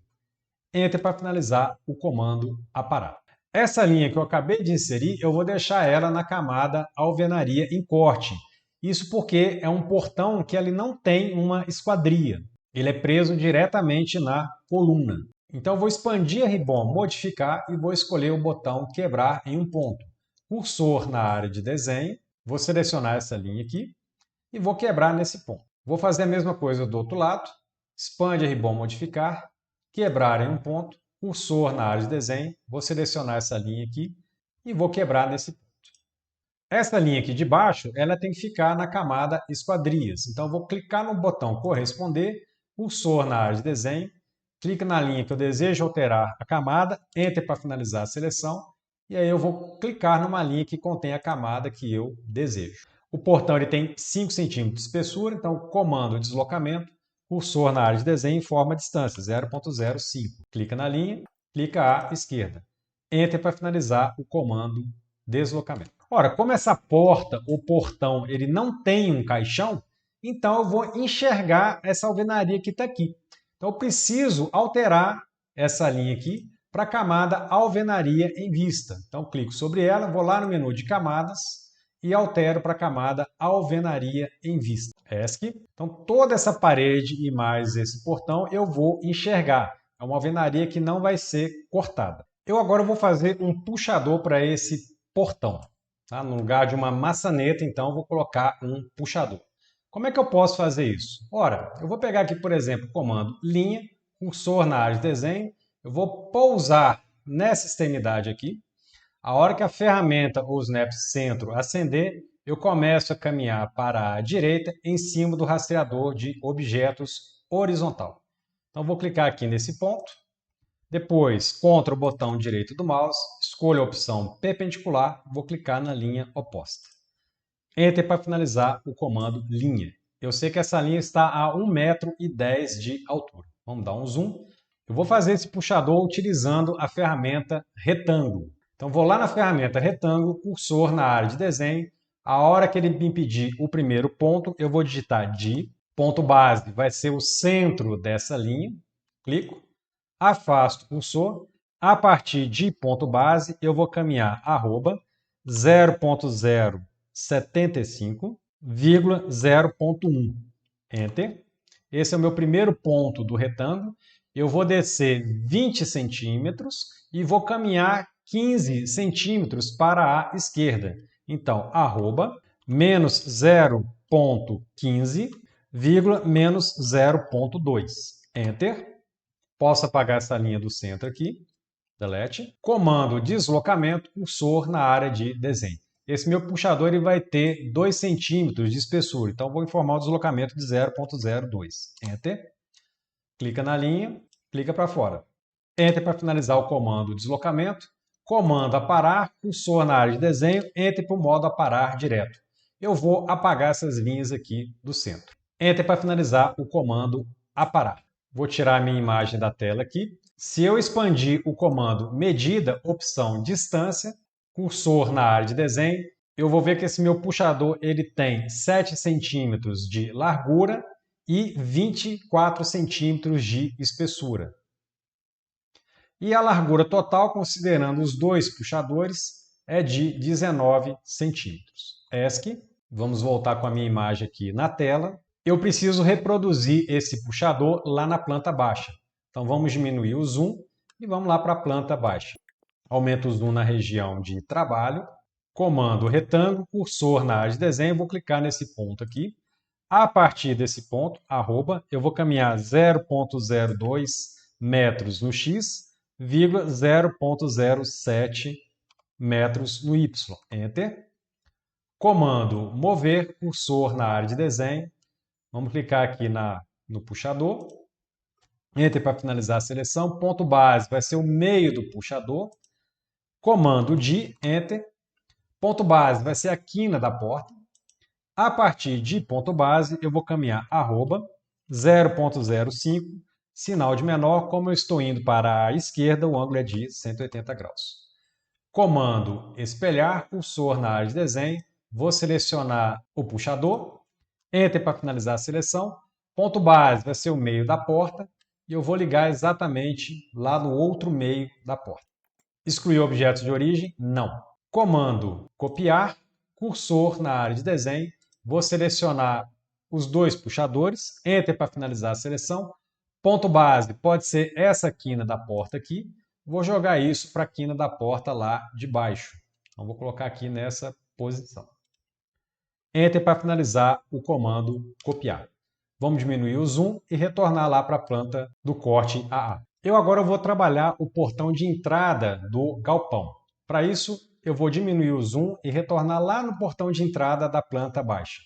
Enter para finalizar o comando aparar. Essa linha que eu acabei de inserir, eu vou deixar ela na camada alvenaria em corte. Isso porque é um portão que ele não tem uma esquadria. Ele é preso diretamente na coluna. Então, eu vou expandir a ribbon, modificar e vou escolher o botão quebrar em um ponto. Cursor na área de desenho, vou selecionar essa linha aqui e vou quebrar nesse ponto. Vou fazer a mesma coisa do outro lado, expande a ribbon, modificar, quebrar em um ponto, cursor na área de desenho, vou selecionar essa linha aqui e vou quebrar nesse ponto. Essa linha aqui de baixo, ela tem que ficar na camada esquadrias. Então, eu vou clicar no botão corresponder, cursor na área de desenho, clica na linha que eu desejo alterar a camada, Enter para finalizar a seleção, e aí eu vou clicar numa linha que contém a camada que eu desejo. O portão ele tem 5 cm de espessura, então comando deslocamento, cursor na área de desenho, informa a distância, 0,05. Clica na linha, clica à esquerda. Enter para finalizar o comando deslocamento. Ora, como essa porta ou portão ele não tem um caixão, então eu vou enxergar essa alvenaria que está aqui. Então, eu preciso alterar essa linha aqui para a camada alvenaria em vista. Então, clico sobre ela, vou lá no menu de camadas e altero para a camada alvenaria em vista. ESC. Então, toda essa parede e mais esse portão eu vou enxergar. É uma alvenaria que não vai ser cortada. Eu agora vou fazer um puxador para esse portão. Tá? No lugar de uma maçaneta, então, eu vou colocar um puxador. Como é que eu posso fazer isso? Ora, eu vou pegar aqui, por exemplo, o comando linha, cursor na área de desenho, eu vou pousar nessa extremidade aqui. A hora que a ferramenta ou o snap centro acender, eu começo a caminhar para a direita em cima do rastreador de objetos horizontal. Então, vou clicar aqui nesse ponto. Depois, contra o botão direito do mouse, escolho a opção perpendicular, vou clicar na linha oposta. Enter para finalizar o comando linha. Eu sei que essa linha está a 1,10 m de altura. Vamos dar um zoom. Eu vou fazer esse puxador utilizando a ferramenta retângulo. Então, vou lá na ferramenta retângulo, cursor na área de desenho. A hora que ele me pedir o primeiro ponto, eu vou digitar D. Ponto base vai ser o centro dessa linha. Clico. Afasto o cursor. A partir de ponto base, eu vou caminhar arroba 0.075,0.1. Enter. Esse é o meu primeiro ponto do retângulo. Eu vou descer 20 centímetros e vou caminhar 15 centímetros para a esquerda. Então, arroba menos 0.15, menos 0.2. Enter. Posso apagar essa linha do centro aqui. Delete. Comando deslocamento, cursor na área de desenho. Esse meu puxador ele vai ter 2 centímetros de espessura, então vou informar o deslocamento de 0.02. Enter. Clica na linha, clica para fora. Enter para finalizar o comando deslocamento. Comando aparar, cursor na área de desenho, Enter para o modo aparar direto. Eu vou apagar essas linhas aqui do centro. Enter para finalizar o comando aparar. Vou tirar a minha imagem da tela aqui. Se eu expandir o comando medida, opção distância, cursor na área de desenho, eu vou ver que esse meu puxador ele tem 7 centímetros de largura e 24 centímetros de espessura. E a largura total, considerando os dois puxadores, é de 19 centímetros. ESC. Vamos voltar com a minha imagem aqui na tela. Eu preciso reproduzir esse puxador lá na planta baixa. Então vamos diminuir o zoom e vamos lá para a planta baixa. Aumento o zoom na região de trabalho. Comando retângulo, cursor na área de desenho, vou clicar nesse ponto aqui. A partir desse ponto, arroba, eu vou caminhar 0.02 metros no X, 0.07 metros no Y. Enter. Comando mover, cursor na área de desenho. Vamos clicar aqui no puxador. Enter para finalizar a seleção. Ponto base vai ser o meio do puxador. Comando de Enter. Ponto base vai ser a quina da porta. A partir de ponto base, eu vou caminhar arroba 0.05, sinal de menor. Como eu estou indo para a esquerda, o ângulo é de 180 graus. Comando espelhar, cursor na área de desenho. Vou selecionar o puxador. Enter para finalizar a seleção. Ponto base vai ser o meio da porta. E eu vou ligar exatamente lá no outro meio da porta. Excluir objetos de origem? Não. Comando copiar, cursor na área de desenho. Vou selecionar os dois puxadores. Enter para finalizar a seleção. Ponto base pode ser essa quina da porta aqui. Vou jogar isso para a quina da porta lá de baixo. Então, vou colocar aqui nessa posição. Enter para finalizar o comando copiar. Vamos diminuir o zoom e retornar lá para a planta do corte AA. Eu agora vou trabalhar o portão de entrada do galpão. Para isso, eu vou diminuir o zoom e retornar lá no portão de entrada da planta baixa.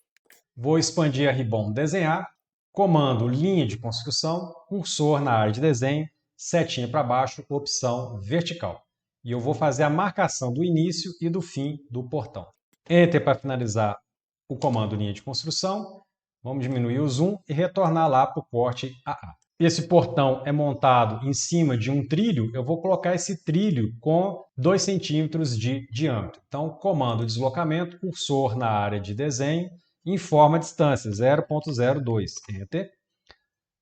Vou expandir a ribbon desenhar, comando linha de construção, cursor na área de desenho, setinha para baixo, opção vertical. E eu vou fazer a marcação do início e do fim do portão. Enter para finalizar o comando linha de construção. Vamos diminuir o zoom e retornar lá para o corte AA. Esse portão é montado em cima de um trilho. Eu vou colocar esse trilho com 2 centímetros de diâmetro. Então, comando deslocamento, cursor na área de desenho, informa a distância, 0.02. Enter.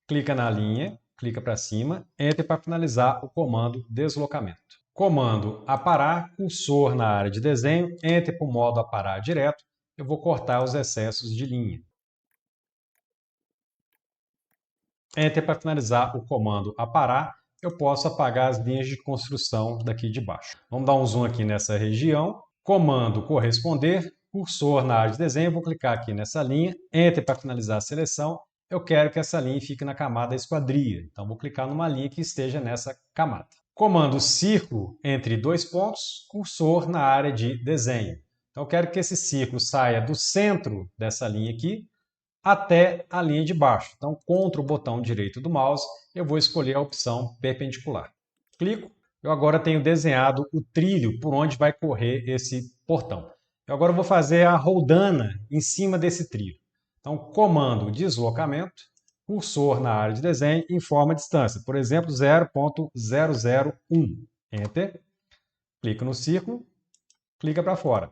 Clica na linha, clica para cima, Enter para finalizar o comando deslocamento. Comando aparar, cursor na área de desenho, Enter para o modo aparar direto, eu vou cortar os excessos de linha. Enter para finalizar o comando aparar, eu posso apagar as linhas de construção daqui de baixo. Vamos dar um zoom aqui nessa região. Comando corresponder, cursor na área de desenho, vou clicar aqui nessa linha, Enter para finalizar a seleção. Eu quero que essa linha fique na camada esquadria, então vou clicar numa linha que esteja nessa camada. Comando círculo entre dois pontos, cursor na área de desenho. Então eu quero que esse círculo saia do centro dessa linha aqui, até a linha de baixo. Então, contra o botão direito do mouse, eu vou escolher a opção perpendicular. Clico, eu agora tenho desenhado o trilho por onde vai correr esse portão. Eu agora vou fazer a roldana em cima desse trilho. Então, comando deslocamento, cursor na área de desenho, informa a distância, por exemplo, 0.001. Enter, clico no círculo, clica para fora.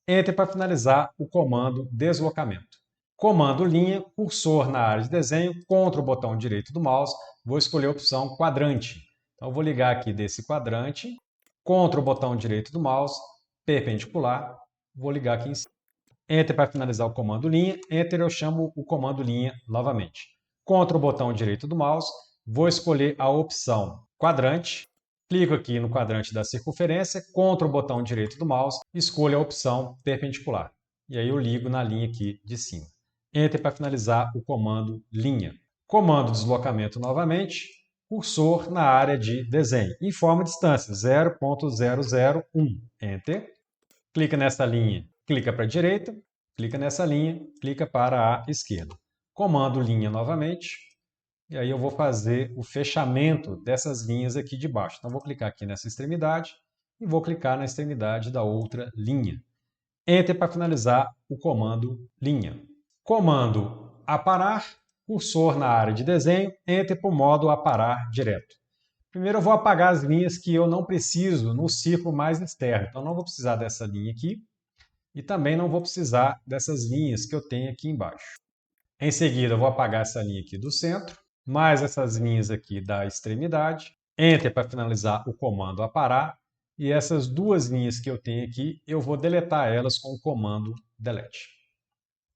Enter para finalizar o comando deslocamento. Comando linha, cursor na área de desenho, contra o botão direito do mouse, vou escolher a opção quadrante. Então, eu vou ligar aqui desse quadrante, contra o botão direito do mouse, perpendicular, vou ligar aqui em cima. Enter para finalizar o comando linha, Enter eu chamo o comando linha novamente. Contra o botão direito do mouse, vou escolher a opção quadrante, clico aqui no quadrante da circunferência, contra o botão direito do mouse, escolho a opção perpendicular. E aí eu ligo na linha aqui de cima. Enter para finalizar o comando linha. Comando deslocamento novamente, cursor na área de desenho. Informa a distância, 0.001. Enter. Clica nessa linha, clica para a direita, clica nessa linha, clica para a esquerda. Comando linha novamente. E aí eu vou fazer o fechamento dessas linhas aqui de baixo. Então, vou clicar aqui nessa extremidade e vou clicar na extremidade da outra linha. Enter para finalizar o comando linha. Comando aparar, cursor na área de desenho, Enter para o modo aparar direto. Primeiro eu vou apagar as linhas que eu não preciso no círculo mais externo. Então, não vou precisar dessa linha aqui e também não vou precisar dessas linhas que eu tenho aqui embaixo. Em seguida, eu vou apagar essa linha aqui do centro, mais essas linhas aqui da extremidade, Enter para finalizar o comando aparar, e essas duas linhas que eu tenho aqui, eu vou deletar elas com o comando delete.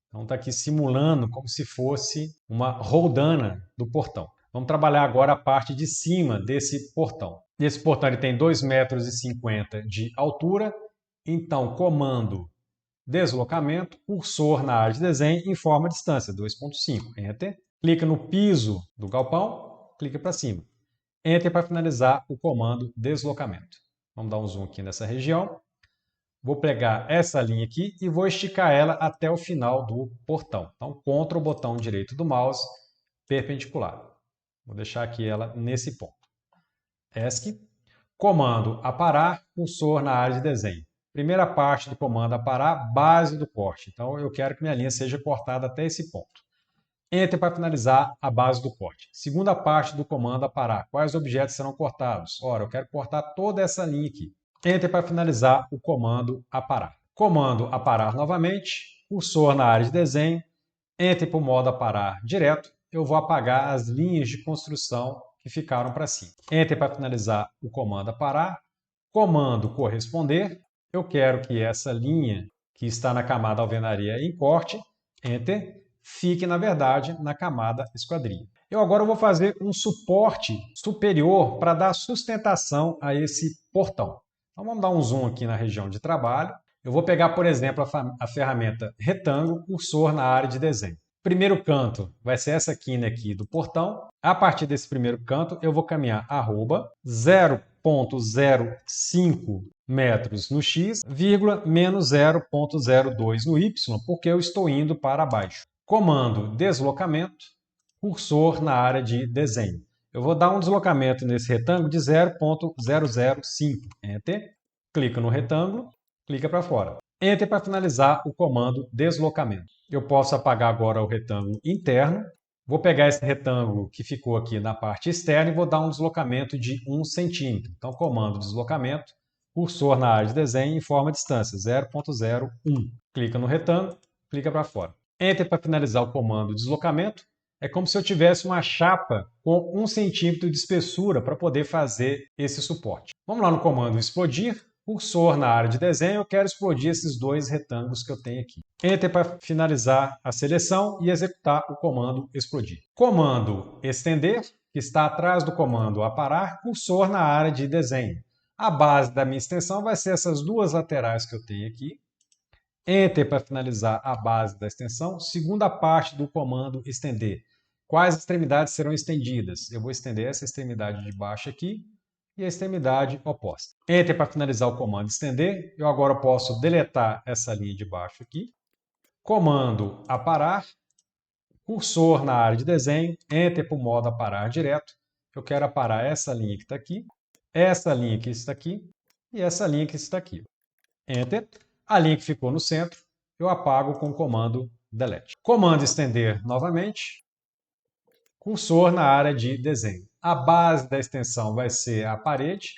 Então está aqui simulando como se fosse uma roldana do portão. Vamos trabalhar agora a parte de cima desse portão. Esse portão ele tem 2,50 m de altura, então comando deslocamento, cursor na área de desenho, informa a distância, 2.5. Enter. Clica no piso do galpão, clica para cima. Enter para finalizar o comando deslocamento. Vamos dar um zoom aqui nessa região. Vou pegar essa linha aqui e vou esticar ela até o final do portão. Então, contra o botão direito do mouse, perpendicular. Vou deixar aqui ela nesse ponto. ESC. Comando aparar, cursor na área de desenho. Primeira parte do comando aparar, base do corte. Então, eu quero que minha linha seja cortada até esse ponto. Enter para finalizar a base do corte. Segunda parte do comando aparar. Quais objetos serão cortados? Ora, eu quero cortar toda essa linha aqui. Enter para finalizar o comando aparar. Comando aparar novamente, cursor na área de desenho, Enter para o modo aparar direto, eu vou apagar as linhas de construção que ficaram para cima. Enter para finalizar o comando aparar, comando corresponder, eu quero que essa linha que está na camada alvenaria em corte, Enter, fique na verdade na camada esquadria. Eu agora vou fazer um suporte superior para dar sustentação a esse portão. Então vamos dar um zoom aqui na região de trabalho. Eu vou pegar, por exemplo, a ferramenta retângulo, cursor na área de desenho. Primeiro canto vai ser essa quina aqui do portão. A partir desse primeiro canto, eu vou caminhar arroba 0.05 metros no x, vírgula, menos 0.02 no y, porque eu estou indo para baixo. Comando deslocamento, cursor na área de desenho. Eu vou dar um deslocamento nesse retângulo de 0.005. Enter. Clico no retângulo, clica para fora. Enter para finalizar o comando deslocamento. Eu posso apagar agora o retângulo interno. Vou pegar esse retângulo que ficou aqui na parte externa e vou dar um deslocamento de 1 centímetro. Então, comando deslocamento, cursor na área de desenho, informa a distância, 0.01. Clica no retângulo, clica para fora. Enter para finalizar o comando deslocamento, É como se eu tivesse uma chapa com 1 centímetro de espessura para poder fazer esse suporte. Vamos lá no comando explodir, cursor na área de desenho, eu quero explodir esses 2 retângulos que eu tenho aqui. Enter para finalizar a seleção e executar o comando explodir. Comando estender, que está atrás do comando aparar, cursor na área de desenho. A base da minha extensão vai ser essas 2 laterais que eu tenho aqui. Enter para finalizar a base da extensão. Segunda parte do comando estender. Quais extremidades serão estendidas? Eu vou estender essa extremidade de baixo aqui e a extremidade oposta. Enter para finalizar o comando estender. Eu agora posso deletar essa linha de baixo aqui. Comando aparar. Cursor na área de desenho. Enter para o modo aparar direto. Eu quero aparar essa linha que está aqui, essa linha que está aqui e essa linha que está aqui. Enter. A linha que ficou no centro, eu apago com o comando delete. Comando estender novamente. Cursor na área de desenho. A base da extensão vai ser a parede.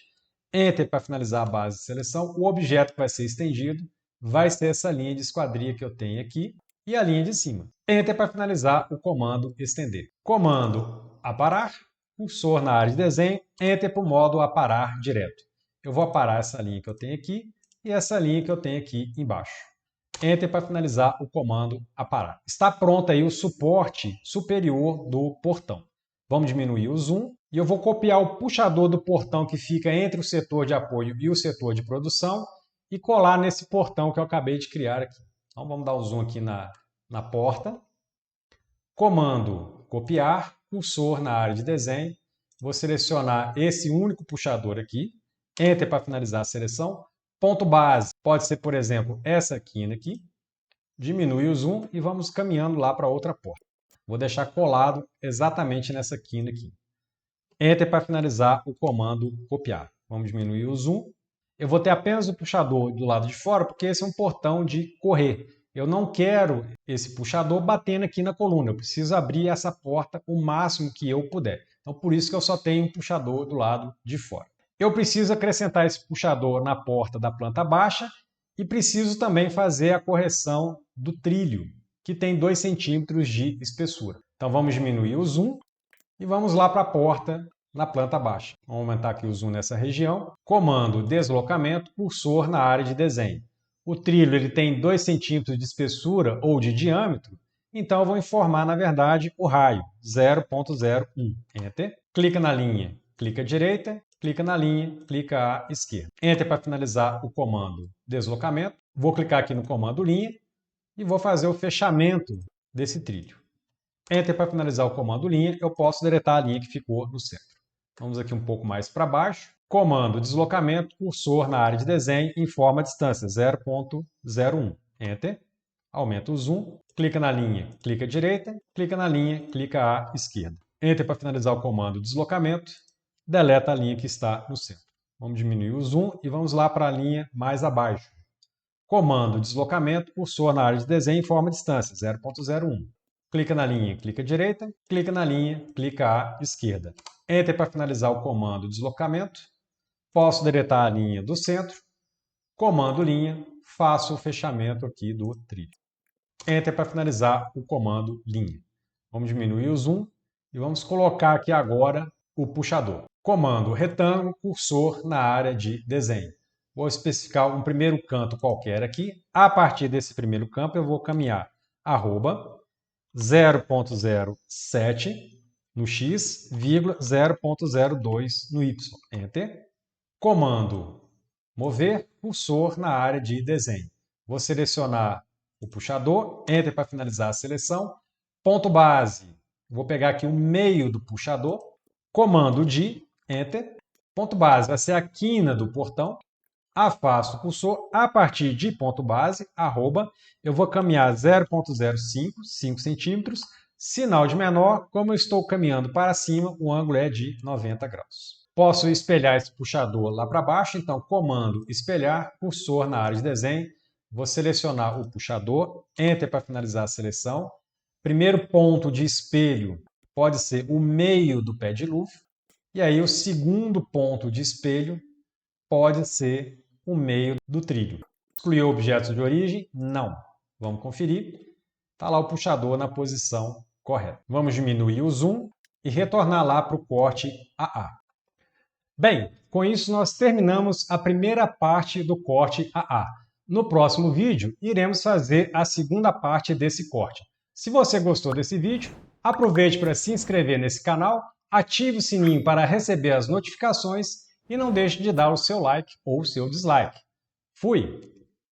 Enter para finalizar a base de seleção. O objeto que vai ser estendido vai ser essa linha de esquadria que eu tenho aqui e a linha de cima. Enter para finalizar o comando estender. Comando aparar. Cursor na área de desenho. Enter para o modo aparar direto. Eu vou aparar essa linha que eu tenho aqui e essa linha que eu tenho aqui embaixo. Enter para finalizar o comando aparar. Está pronto aí o suporte superior do portão. Vamos diminuir o zoom e eu vou copiar o puxador do portão que fica entre o setor de apoio e o setor de produção e colar nesse portão que eu acabei de criar aqui. Então vamos dar um zoom aqui na porta. Comando copiar, cursor na área de desenho. Vou selecionar esse único puxador aqui. Enter para finalizar a seleção. Ponto base pode ser, por exemplo, essa quina aqui. Diminui o zoom e vamos caminhando lá para outra porta. Vou deixar colado exatamente nessa quina aqui. Enter para finalizar o comando copiar. Vamos diminuir o zoom. Eu vou ter apenas o puxador do lado de fora, porque esse é um portão de correr. Eu não quero esse puxador batendo aqui na coluna. Eu preciso abrir essa porta o máximo que eu puder. Então, por isso que eu só tenho um puxador do lado de fora. Eu preciso acrescentar esse puxador na porta da planta baixa e preciso também fazer a correção do trilho, que tem 2 centímetros de espessura. Então vamos diminuir o zoom e vamos lá para a porta na planta baixa. Vamos aumentar aqui o zoom nessa região. Comando deslocamento, cursor na área de desenho. O trilho ele tem 2 centímetros de espessura ou de diâmetro, então eu vou informar, na verdade, o raio, 0,01. Enter. Clica na linha, clica à direita. Clica na linha, clica à esquerda. Enter para finalizar o comando deslocamento. Vou clicar aqui no comando linha e vou fazer o fechamento desse trilho. Enter para finalizar o comando linha. Eu posso deletar a linha que ficou no centro. Vamos aqui um pouco mais para baixo. Comando deslocamento, cursor na área de desenho, informa a distância, 0,01. Enter. Aumenta o zoom. Clica na linha, clica à direita. Clica na linha, clica à esquerda. Enter para finalizar o comando deslocamento. Deleta a linha que está no centro. Vamos diminuir o zoom e vamos lá para a linha mais abaixo. Comando deslocamento, cursor na área de desenho, informa a distância, 0,01. Clica na linha, clica à direita, clica na linha, clica à esquerda. Enter para finalizar o comando deslocamento. Posso deletar a linha do centro. Comando linha, faço o fechamento aqui do trilho. Enter para finalizar o comando linha. Vamos diminuir o zoom e vamos colocar aqui agora o puxador. Comando retângulo, cursor na área de desenho. Vou especificar um primeiro canto qualquer aqui. A partir desse primeiro campo eu vou caminhar arroba 0,07 no x, vírgula 0,02 no y. Enter. Comando mover, cursor na área de desenho. Vou selecionar o puxador, Enter para finalizar a seleção. Ponto base, vou pegar aqui o meio do puxador. Comando de Enter. Ponto base vai ser a quina do portão. Afasto o cursor a partir de ponto base, arroba. Eu vou caminhar 0,05, 5 centímetros. Sinal de menor, como eu estou caminhando para cima, o ângulo é de 90 graus. Posso espelhar esse puxador lá para baixo, então comando espelhar, cursor na área de desenho. Vou selecionar o puxador, Enter para finalizar a seleção. Primeiro ponto de espelho pode ser o meio do pé de luva. E aí o segundo ponto de espelho pode ser o meio do trilho. Excluiu objetos de origem? Não. Vamos conferir. Está lá o puxador na posição Correto. Vamos diminuir o zoom e retornar lá para o corte AA. Bem, com isso nós terminamos a primeira parte do corte AA. No próximo vídeo, iremos fazer a segunda parte desse corte. Se você gostou desse vídeo, aproveite para se inscrever nesse canal, ative o sininho para receber as notificações e não deixe de dar o seu like ou o seu dislike. Fui!